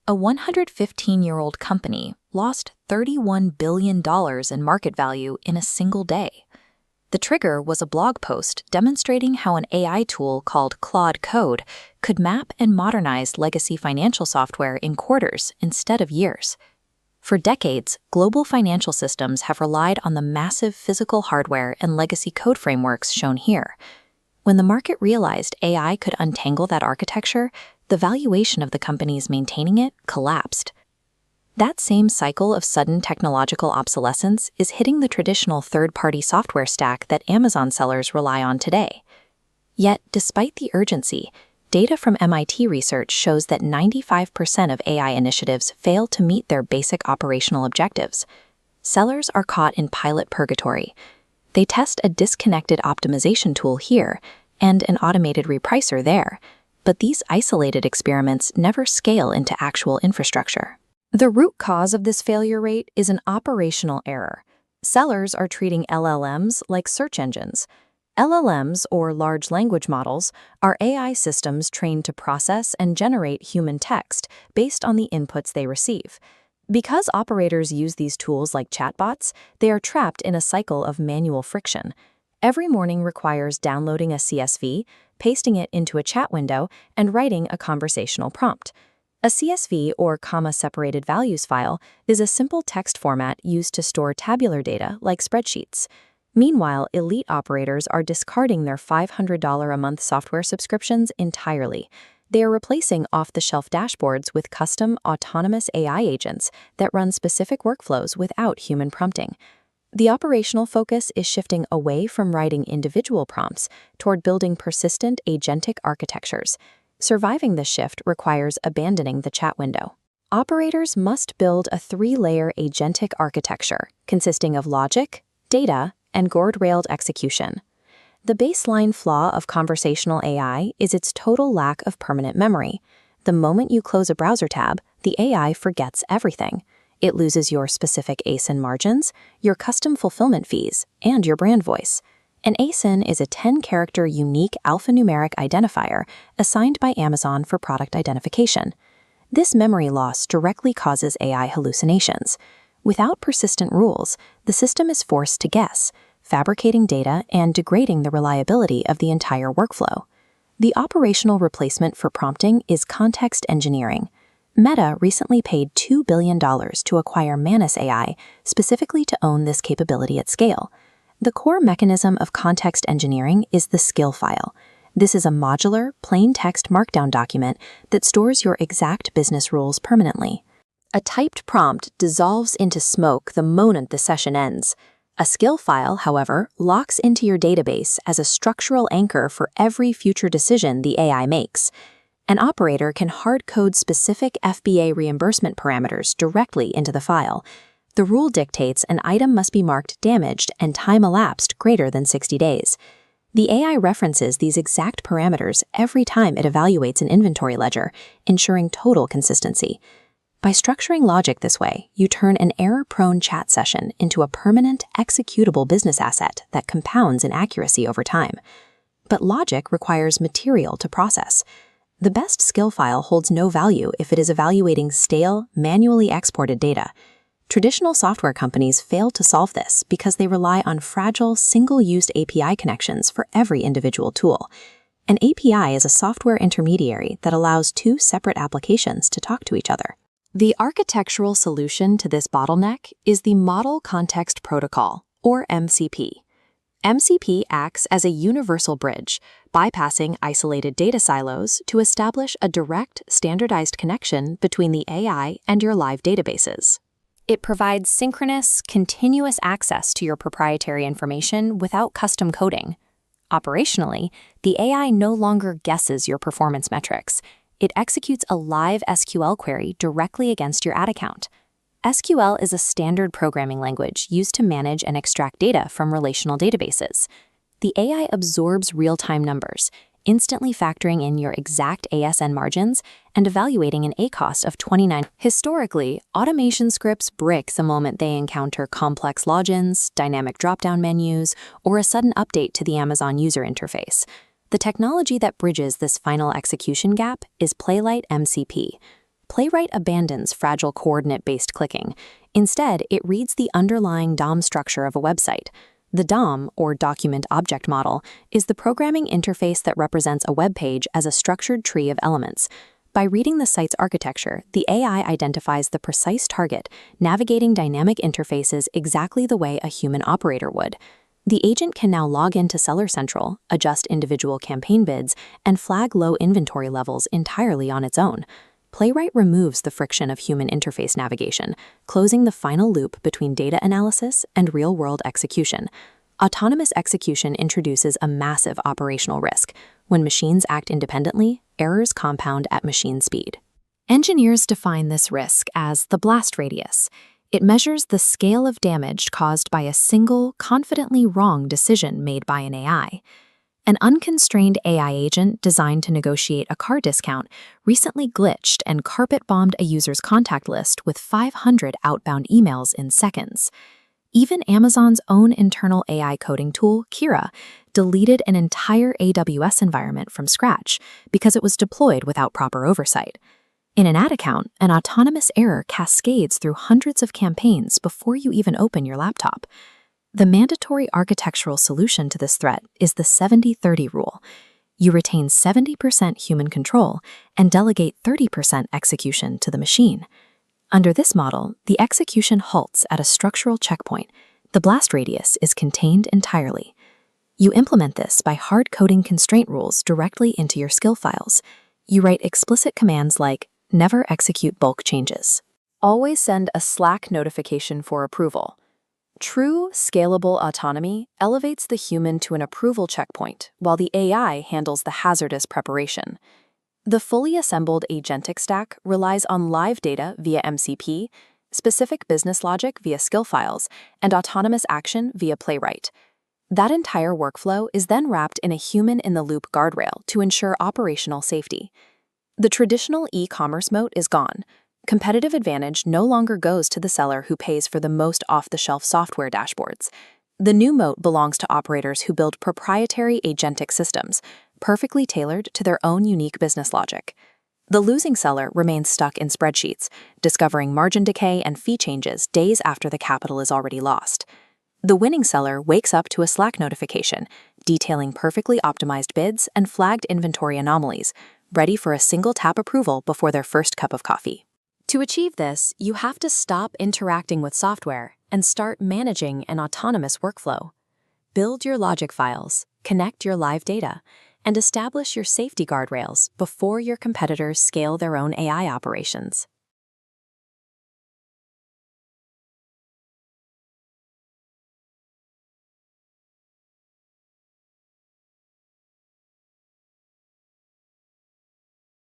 A 115-year-old company lost $31 billion in market value in a single day. The trigger was a blog post demonstrating how an AI tool called Claude Code could map and modernize legacy financial software in quarters instead of years. For decades, global financial systems have relied on the massive physical hardware and legacy code frameworks shown here. When the market realized AI could untangle that architecture, the valuation of the companies maintaining it collapsed. That same cycle of sudden technological obsolescence is hitting the traditional third-party software stack that Amazon sellers rely on today. Yet, despite the urgency, data from MIT research shows that 95% of AI initiatives fail to meet their basic operational objectives. Sellers are caught in pilot purgatory. They test a disconnected optimization tool here and an automated repricer there, but these isolated experiments never scale into actual infrastructure. The root cause of this failure rate is an operational error. Sellers are treating LLMs like search engines. LLMs, or large language models, are AI systems trained to process and generate human text based on the inputs they receive. Because operators use these tools like chatbots, they are trapped in a cycle of manual friction. Every morning requires downloading a CSV, pasting it into a chat window, and writing a conversational prompt. A CSV, or comma-separated values file, is a simple text format used to store tabular data like spreadsheets. Meanwhile, elite operators are discarding their $500 a month software subscriptions entirely. They are replacing off-the-shelf dashboards with custom, autonomous AI agents that run specific workflows without human prompting. The operational focus is shifting away from writing individual prompts toward building persistent agentic architectures. Surviving this shift requires abandoning the chat window. Operators must build a 3-layer agentic architecture consisting of logic, data, and guardrailed execution. The baseline flaw of conversational AI is its total lack of permanent memory. The moment you close a browser tab, the AI forgets everything. It loses your specific ASIN margins, your custom fulfillment fees, and your brand voice. An ASIN is a 10-character unique alphanumeric identifier assigned by Amazon for product identification. This memory loss directly causes AI hallucinations. Without persistent rules, the system is forced to guess, fabricating data and degrading the reliability of the entire workflow. The operational replacement for prompting is context engineering. Meta recently paid $2 billion to acquire Manus AI specifically to own this capability at scale. The core mechanism of context engineering is the skill file. This is a modular, plain text markdown document that stores your exact business rules permanently. A typed prompt dissolves into smoke the moment the session ends. A skill file, however, locks into your database as a structural anchor for every future decision the AI makes. An operator can hard-code specific FBA reimbursement parameters directly into the file. The rule dictates an item must be marked damaged and time elapsed greater than 60 days. The AI references these exact parameters every time it evaluates an inventory ledger, ensuring total consistency. By structuring logic this way, you turn an error-prone chat session into a permanent, executable business asset that compounds in accuracy over time. But logic requires material to process. The best skill file holds no value if it is evaluating stale, manually exported data. Traditional software companies fail to solve this because they rely on fragile, single-use API connections for every individual tool. An API is a software intermediary that allows two separate applications to talk to each other. The architectural solution to this bottleneck is the Model Context Protocol, or MCP. MCP acts as a universal bridge, bypassing isolated data silos to establish a direct, standardized connection between the AI and your live databases. It provides synchronous, continuous access to your proprietary information without custom coding. Operationally, the AI no longer guesses your performance metrics. It executes a live SQL query directly against your ad account. SQL is a standard programming language used to manage and extract data from relational databases. The AI absorbs real-time numbers, instantly factoring in your exact ASN margins and evaluating an ACost of 29. Historically, automation scripts break the moment they encounter complex logins, dynamic drop-down menus, or a sudden update to the Amazon user interface. The technology that bridges this final execution gap is Playwright MCP. Playwright abandons fragile coordinate-based clicking. Instead, it reads the underlying DOM structure of a website. The DOM, or Document Object Model, is the programming interface that represents a web page as a structured tree of elements. By reading the site's architecture, the AI identifies the precise target, navigating dynamic interfaces exactly the way a human operator would. The agent can now log into Seller Central, adjust individual campaign bids, and flag low inventory levels entirely on its own. Playwright removes the friction of human interface navigation, closing the final loop between data analysis and real-world execution. Autonomous execution introduces a massive operational risk. When machines act independently, errors compound at machine speed. Engineers define this risk as the blast radius. It measures the scale of damage caused by a single, confidently wrong decision made by an AI. An unconstrained AI agent designed to negotiate a car discount recently glitched and carpet-bombed a user's contact list with 500 outbound emails in seconds. Even Amazon's own internal AI coding tool, Kira, deleted an entire AWS environment from scratch because it was deployed without proper oversight. In an ad account, an autonomous error cascades through hundreds of campaigns before you even open your laptop. The mandatory architectural solution to this threat is the 70-30 rule. You retain 70% human control and delegate 30% execution to the machine. Under this model, the execution halts at a structural checkpoint. The blast radius is contained entirely. You implement this by hard-coding constraint rules directly into your skill files. You write explicit commands like, never execute bulk changes. Always send a Slack notification for approval. True, scalable autonomy elevates the human to an approval checkpoint, while the AI handles the hazardous preparation. The fully assembled agentic stack relies on live data via MCP, specific business logic via skill files, and autonomous action via Playwright. That entire workflow is then wrapped in a human-in-the-loop guardrail to ensure operational safety. The traditional e-commerce moat is gone. Competitive advantage no longer goes to the seller who pays for the most off-the-shelf software dashboards. The new moat belongs to operators who build proprietary agentic systems, perfectly tailored to their own unique business logic. The losing seller remains stuck in spreadsheets, discovering margin decay and fee changes days after the capital is already lost. The winning seller wakes up to a Slack notification, detailing perfectly optimized bids and flagged inventory anomalies, ready for a single tap approval before their first cup of coffee. To achieve this, you have to stop interacting with software and start managing an autonomous workflow. Build your logic files, connect your live data, and establish your safety guardrails before your competitors scale their own AI operations.